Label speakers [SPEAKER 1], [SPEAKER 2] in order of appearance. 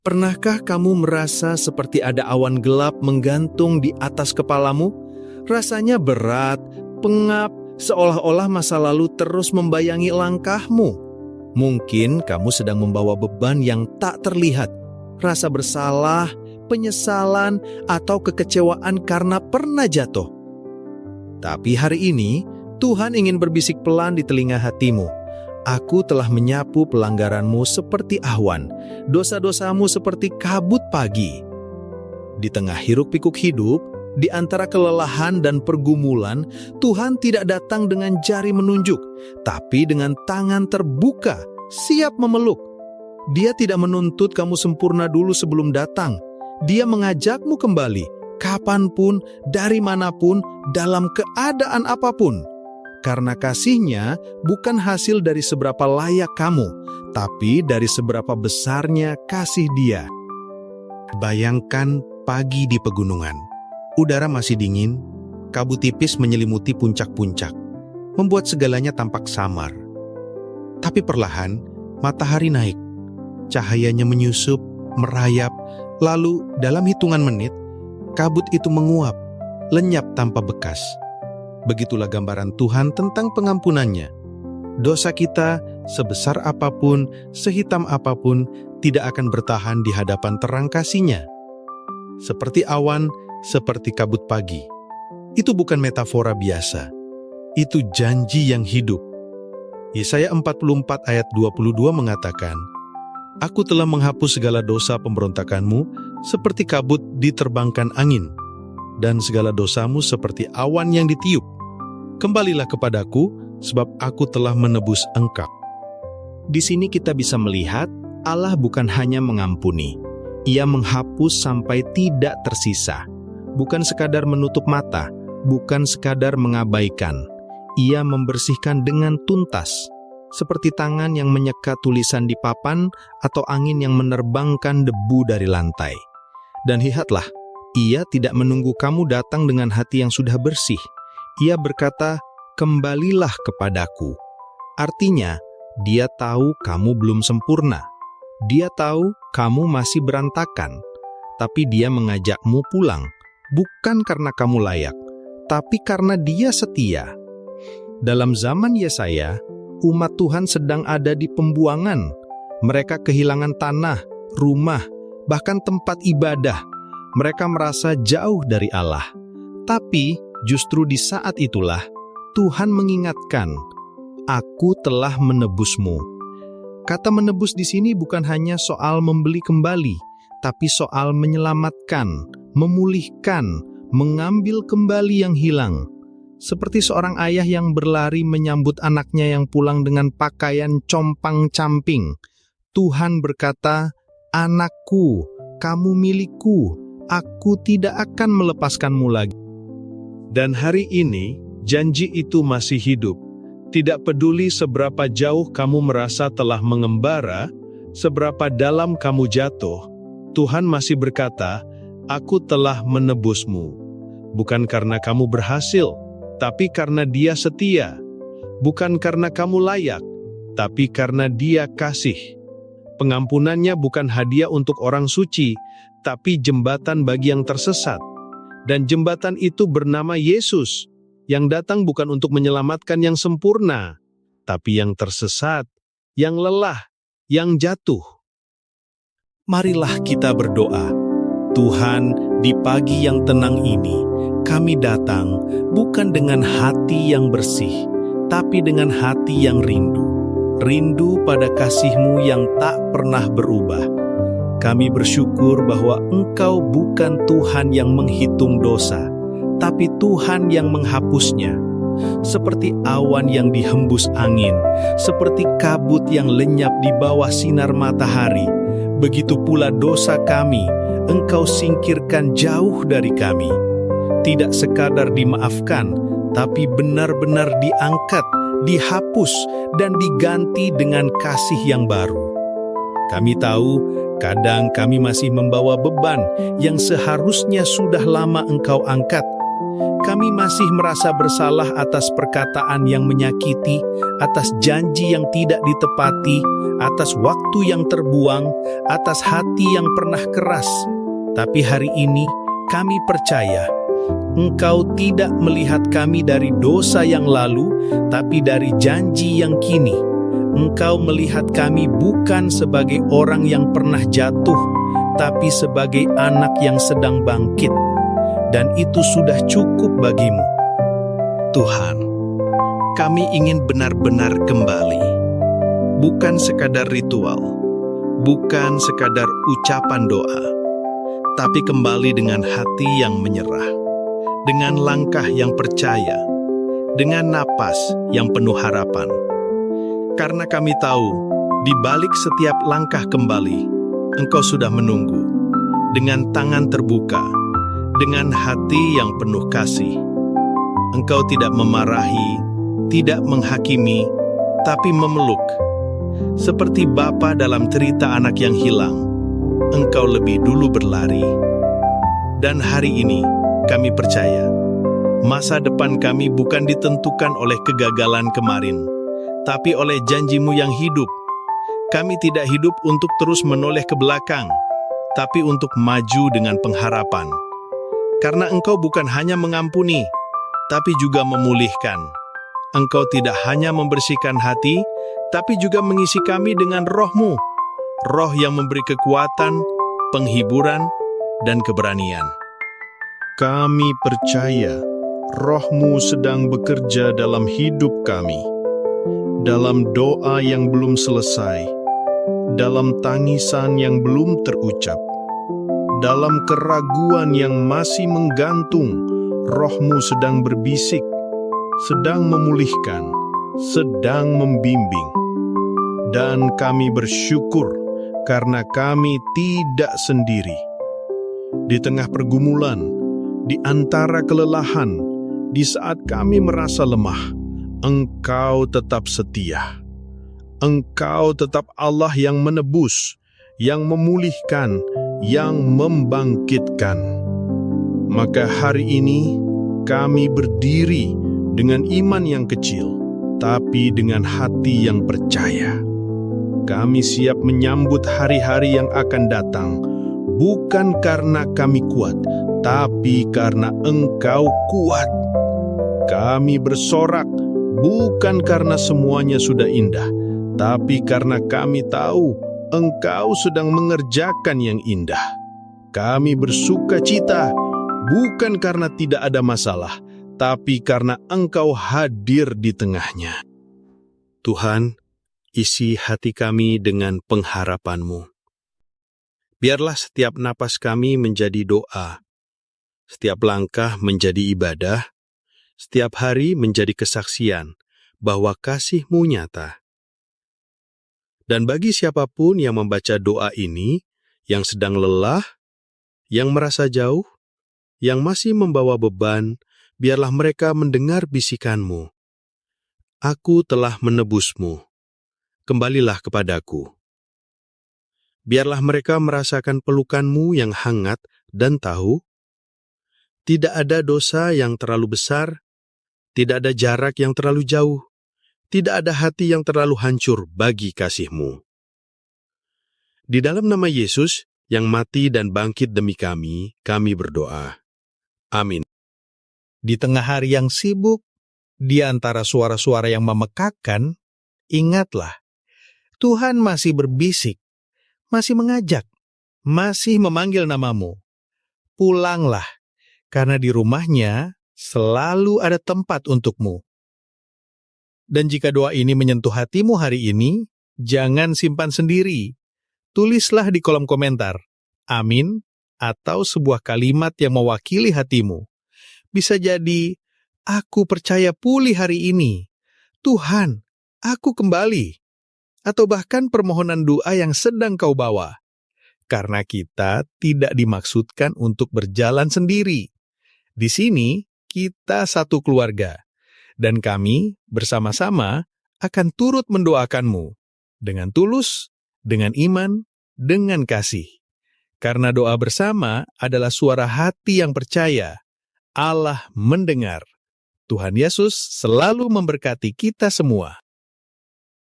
[SPEAKER 1] Pernahkah kamu merasa seperti ada awan gelap menggantung di atas kepalamu? Rasanya berat, pengap, seolah-olah masa lalu terus membayangi langkahmu. Mungkin kamu sedang membawa beban yang tak terlihat, rasa bersalah, penyesalan, atau kekecewaan karena pernah jatuh. Tapi hari ini, Tuhan ingin berbisik pelan di telinga hatimu. Aku telah menyapu pelanggaranmu seperti awan, dosa-dosamu seperti kabut pagi. Di tengah hiruk-pikuk hidup, di antara kelelahan dan pergumulan, Tuhan tidak datang dengan jari menunjuk, tapi dengan tangan terbuka, siap memeluk. Dia tidak menuntut kamu sempurna dulu sebelum datang. Dia mengajakmu kembali, kapanpun, dari manapun, dalam keadaan apapun. Karena kasih-Nya bukan hasil dari seberapa layak kamu, tapi dari seberapa besarnya kasih Dia.
[SPEAKER 2] Bayangkan pagi di pegunungan. Udara masih dingin, kabut tipis menyelimuti puncak-puncak, membuat segalanya tampak samar. Tapi perlahan, matahari naik. Cahayanya menyusup, merayap, lalu dalam hitungan menit, kabut itu menguap, lenyap tanpa bekas. Begitulah gambaran Tuhan tentang pengampunannya. Dosa kita, sebesar apapun, sehitam apapun, tidak akan bertahan di hadapan terang kasih-Nya. Seperti awan, seperti kabut pagi. Itu bukan metafora biasa. Itu janji yang hidup. Yesaya 44 ayat 22 mengatakan, "Aku telah menghapus segala dosa pemberontakanmu seperti kabut diterbangkan angin, dan segala dosamu seperti awan yang ditiup. Kembalilah kepadaku, sebab aku telah menebus engkau."
[SPEAKER 1] Di sini kita bisa melihat Allah bukan hanya mengampuni, Ia menghapus sampai tidak tersisa. Bukan sekadar menutup mata, bukan sekadar mengabaikan. Ia membersihkan dengan tuntas, seperti tangan yang menyekat tulisan di papan atau angin yang menerbangkan debu dari lantai. Dan lihatlah, Ia tidak menunggu kamu datang dengan hati yang sudah bersih. Ia berkata, "Kembalilah kepadaku." Artinya, Dia tahu kamu belum sempurna. Dia tahu kamu masih berantakan. Tapi Dia mengajakmu pulang, bukan karena kamu layak, tapi karena Dia setia. Dalam zaman Yesaya, umat Tuhan sedang ada di pembuangan. Mereka kehilangan tanah, rumah, bahkan tempat ibadah. Mereka merasa jauh dari Allah. Tapi justru di saat itulah Tuhan mengingatkan, "Aku telah menebusmu." Kata menebus di sini bukan hanya soal membeli kembali, tapi soal menyelamatkan, memulihkan, mengambil kembali yang hilang. Seperti seorang ayah yang berlari menyambut anaknya yang pulang dengan pakaian compang-camping. Tuhan berkata, "Anakku, kamu milikku, aku tidak akan melepaskanmu lagi."
[SPEAKER 3] Dan hari ini, janji itu masih hidup. Tidak peduli seberapa jauh kamu merasa telah mengembara, seberapa dalam kamu jatuh, Tuhan masih berkata, "Aku telah menebusmu." Bukan karena kamu berhasil, tapi karena Dia setia. Bukan karena kamu layak, tapi karena Dia kasih. Pengampunannya bukan hadiah untuk orang suci, tapi jembatan bagi yang tersesat. Dan jembatan itu bernama Yesus, yang datang bukan untuk menyelamatkan yang sempurna, tapi yang tersesat, yang lelah, yang jatuh.
[SPEAKER 1] Marilah kita berdoa. Tuhan, di pagi yang tenang ini, kami datang bukan dengan hati yang bersih, tapi dengan hati yang rindu. Rindu pada kasih-Mu yang tak pernah berubah. Kami bersyukur bahwa Engkau bukan Tuhan yang menghitung dosa, tapi Tuhan yang menghapusnya. Seperti awan yang dihembus angin, seperti kabut yang lenyap di bawah sinar matahari, begitu pula dosa kami, Engkau singkirkan jauh dari kami. Tidak sekadar dimaafkan, tapi benar-benar diangkat, dihapus, dan diganti dengan kasih yang baru. Kami tahu, kadang kami masih membawa beban yang seharusnya sudah lama Engkau angkat. Kami masih merasa bersalah atas perkataan yang menyakiti, atas janji yang tidak ditepati, atas waktu yang terbuang, atas hati yang pernah keras. Tapi hari ini kami percaya Engkau tidak melihat kami dari dosa yang lalu, tapi dari janji yang kini. Engkau melihat kami bukan sebagai orang yang pernah jatuh, tapi sebagai anak yang sedang bangkit. Dan itu sudah cukup bagimu.
[SPEAKER 2] Tuhan, kami ingin benar-benar kembali. Bukan sekadar ritual, bukan sekadar ucapan doa, tapi kembali dengan hati yang menyerah, dengan langkah yang percaya, dengan napas yang penuh harapan. Karena kami tahu, di balik setiap langkah kembali, Engkau sudah menunggu, dengan tangan terbuka, dengan hati yang penuh kasih. Engkau tidak memarahi, tidak menghakimi, tapi memeluk. Seperti Bapa dalam cerita anak yang hilang, Engkau lebih dulu berlari. Dan hari ini, kami percaya, masa depan kami bukan ditentukan oleh kegagalan kemarin, tapi oleh janji-Mu yang hidup. Kami tidak hidup untuk terus menoleh ke belakang, tapi untuk maju dengan pengharapan. Karena Engkau bukan hanya mengampuni, tapi juga memulihkan. Engkau tidak hanya membersihkan hati, tapi juga mengisi kami dengan Roh-Mu, Roh yang memberi kekuatan, penghiburan, dan keberanian.
[SPEAKER 3] Kami percaya Roh-Mu sedang bekerja dalam hidup kami, dalam doa yang belum selesai, dalam tangisan yang belum terucap, dalam keraguan yang masih menggantung. Roh-Mu sedang berbisik, sedang memulihkan, sedang membimbing. Dan kami bersyukur karena kami tidak sendiri. Di tengah pergumulan, di antara kelelahan, di saat kami merasa lemah, Engkau tetap setia. Engkau tetap Allah yang menebus, yang memulihkan, yang membangkitkan. Maka hari ini kami berdiri dengan iman yang kecil, tapi dengan hati yang percaya. Kami siap menyambut hari-hari yang akan datang, bukan karena kami kuat, tapi karena Engkau kuat. Kami bersorak bukan karena semuanya sudah indah, tapi karena kami tahu Engkau sedang mengerjakan yang indah. Kami bersuka cita bukan karena tidak ada masalah, tapi karena Engkau hadir di tengahnya.
[SPEAKER 2] Tuhan, isi hati kami dengan pengharapan-Mu. Biarlah setiap napas kami menjadi doa, setiap langkah menjadi ibadah, setiap hari menjadi kesaksian bahwa kasih-Mu nyata. Dan bagi siapapun yang membaca doa ini, yang sedang lelah, yang merasa jauh, yang masih membawa beban, biarlah mereka mendengar bisikan-Mu. Aku telah menebus-Mu. Kembalilah kepadaku. Biarlah mereka merasakan pelukan-Mu yang hangat dan tahu, tidak ada dosa yang terlalu besar, tidak ada jarak yang terlalu jauh, tidak ada hati yang terlalu hancur bagi kasih-Mu. Di dalam nama Yesus, yang mati dan bangkit demi kami berdoa. Amin.
[SPEAKER 1] Di tengah hari yang sibuk, di antara suara-suara yang memekakkan, ingatlah, Tuhan masih berbisik, masih mengajak, masih memanggil namamu. Pulanglah, karena di rumahnya selalu ada tempat untukmu. Dan jika doa ini menyentuh hatimu hari ini, jangan simpan sendiri. Tulislah di kolom komentar, amin, atau sebuah kalimat yang mewakili hatimu. Bisa jadi, aku percaya pulih hari ini. Tuhan, aku kembali. Atau bahkan permohonan doa yang sedang kau bawa. Karena kita tidak dimaksudkan untuk berjalan sendiri. Di sini, kita satu keluarga. Dan kami bersama-sama akan turut mendoakanmu. Dengan tulus, dengan iman, dengan kasih. Karena doa bersama adalah suara hati yang percaya.
[SPEAKER 3] Allah mendengar. Tuhan Yesus selalu memberkati kita semua.